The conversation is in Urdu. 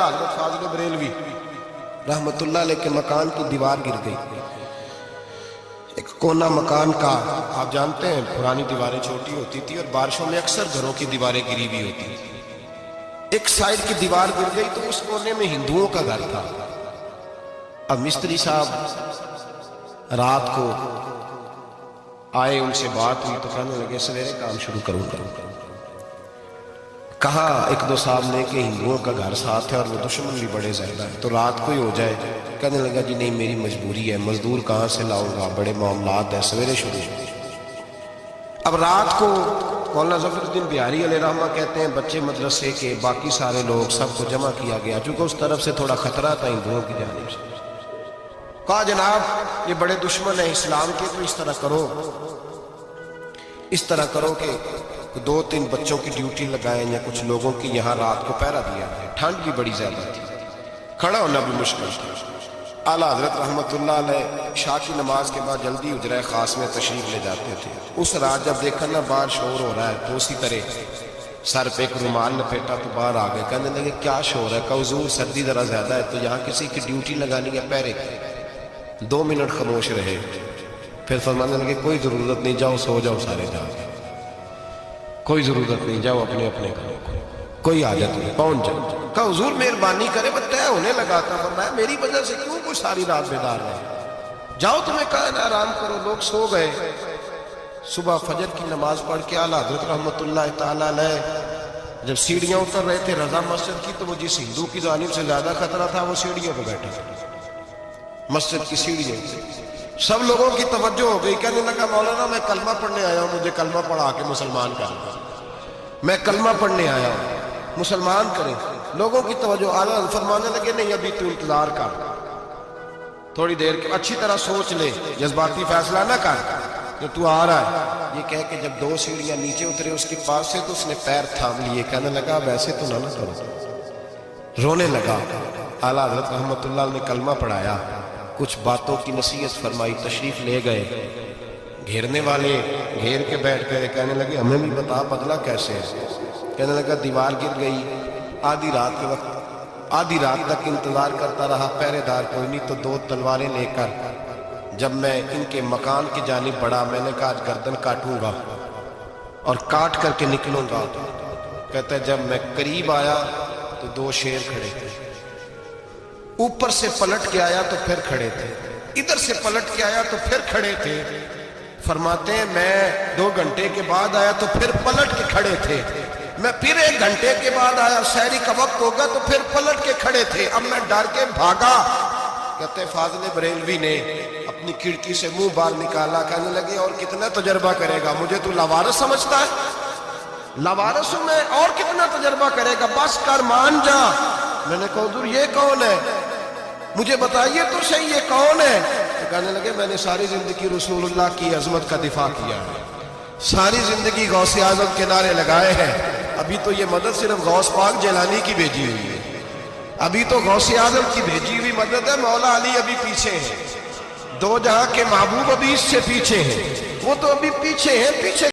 حضرت فاضل بریلوی رحمت اللہ علیہ کے مکان کی دیوار گر گئی. ایک کونا مکان کا، آپ جانتے ہیں پرانی دیواریں چھوٹی ہوتی تھی اور بارشوں میں اکثر گھروں کی دیواریں گری ہوئی ہوتی. ایک سائڈ کی دیوار گر گئی تو اس کونے میں ہندوؤں کا گھر تھا. اب مستری صاحب رات کو آئے، ان سے بات ہوئی تو کہنے لگے سویرے کام شروع کروں. کہا ایک دو صاحب نے کہ ہندوؤں کا گھر ساتھ ہے اور وہ دشمن بھی بڑے زیادہ ہے، تو رات کو ہی ہو جائے. کہنے لگا جی نہیں، میری مجبوری ہے، مزدور کہاں سے لاؤں گا، بڑے معاملات ہیں، سویرے شروع. اب رات کو مولانا ظفر الدین بہاری علیہ رحمہ کہتے ہیں بچے مدرسے کے باقی سارے لوگ سب کو جمع کیا گیا، چونکہ اس طرف سے تھوڑا خطرہ تھا ہندوؤں کی جانب سے. کہا جناب یہ بڑے دشمن ہیں اسلام کے، تو اس طرح کرو کہ دو تین بچوں کی ڈیوٹی لگائیں یا کچھ لوگوں کی یہاں رات کو پہرا دیا ہے. ٹھنڈ بھی بڑی زیادہ تھی، کھڑا ہونا بھی مشکل تھا. اعلیٰ حضرت رحمت اللہ علیہ عشاء کی نماز کے بعد جلدی حجرہ خاص میں تشریف لے جاتے تھے. اس رات جب دیکھا نا باہر شور ہو رہا ہے تو اسی طرح سر پہ ایک رومال لپیٹا تو باہر آ گئے. کہنے لگے کیا شور ہے؟ کہ حضور سردی ذرا زیادہ ہے تو یہاں کسی کی ڈیوٹی لگانی ہے پہرے کی. 2 منٹ خاموش رہے، پھر فرمانے لگے کوئی ضرورت نہیں، جاؤ سو جاؤ سارے جا کے، کوئی ضرورت نہیں، جاؤ اپنے اپنے کام کو، کوئی حاجت نہیں، پہنچ جاؤ. کہا حضور مہربانی کرے، وہ طے ہونے لگا تھا. فرمایا میری وجہ سے کیوں کوئی ساری رات بیدار رہے، جاؤ تمہیں کہا نا آرام کرو. لوگ سو گئے. صبح فجر کی نماز پڑھ کے اعلیٰ حضرت رحمت اللہ تعالی علیہ جب سیڑھیاں اتر رہے تھے رضا مسجد کی، تو وہ جس ہندو کی جانب سے زیادہ خطرہ تھا وہ سیڑھیوں پہ بیٹھا تھا، مسجد کی سیڑھیاں. سب لوگوں کی توجہ ہو گئی. کہنے لگا مولانا میں کلمہ پڑھنے آیا ہوں، مجھے کلمہ پڑھا کے مسلمان کر دیں، میں کلمہ پڑھنے آیا ہوں، مسلمان کریں. لوگوں کی توجہ. اعلیٰ فرمانے لگے نہیں ابھی تو انتظار کر، تھوڑی دیر کے اچھی طرح سوچ لے، جذباتی فیصلہ نہ کر کہ تو آ رہا ہے. یہ کہہ کے جب 2 سیڑھیاں نیچے اترے اس کے پاس سے تو اس نے پیر تھام لیے. کہنے لگا ویسے تو نہ کرو، رونے لگا. اعلیٰ حضرت رحمت اللہ نے کلمہ پڑھایا، کچھ باتوں کی نصیحت فرمائی، تشریف لے گئے. گھیرنے والے گھیر کے بیٹھ گئے. کہنے لگے ہمیں بھی بتا بدلہ کیسے ہے. کہنے لگا دیوار گر گئی، آدھی رات کے وقت، آدھی رات تک انتظار کرتا رہا، پہرے دار کوئی نہیں، تو 2 تلواریں لے کر جب میں ان کے مکان کی جانب بڑھا، میں نے کہا آج گردن کاٹوں گا اور کاٹ کر کے نکلوں گا. کہتا ہے جب میں قریب آیا تو 2 شیر کھڑے تھے، اوپر سے پلٹ کے آیا تو پھر کھڑے تھے، ادھر سے پلٹ کے آیا تو پھر کھڑے تھے. فرماتے ہیں میں 2 گھنٹے کے بعد آیا تو پھر پلٹ کے کھڑے تھے، میں پھر 1 گھنٹے کے بعد آیا، سحری کا وقت ہوگا تو پھر پلٹ کے کھڑے تھے. اب میں ڈر کے بھاگا. کہتے فاضل بریلوی نے اپنی کھڑکی سے منہ باہر نکالا. کہنے لگے اور کتنا تجربہ کرے گا، مجھے تو لاوارث سمجھتا ہے، لاوارث ہوں میں، اور کتنا تجربہ کرے گا، بس کر مان جا. میں نے کہا حضور یہ کون ہے، مجھے بتائیے تو صحیح یہ کون ہے. تو کہنے لگے میں نے ساری زندگی رسول اللہ کی عظمت کا دفاع کیا ہے، ساری زندگی غوث اعظم کے نعرے لگائے ہیں. ابھی تو یہ مدد صرف غوث پاک جیلانی کی بھیجی ہوئی ہے، ابھی تو غوث اعظم کی بھیجی ہوئی مدد ہے. مولا علی ابھی پیچھے ہیں، 2 جہاں کے محبوب ابھی اس سے پیچھے ہیں، وہ تو ابھی پیچھے ہیں. پیچھے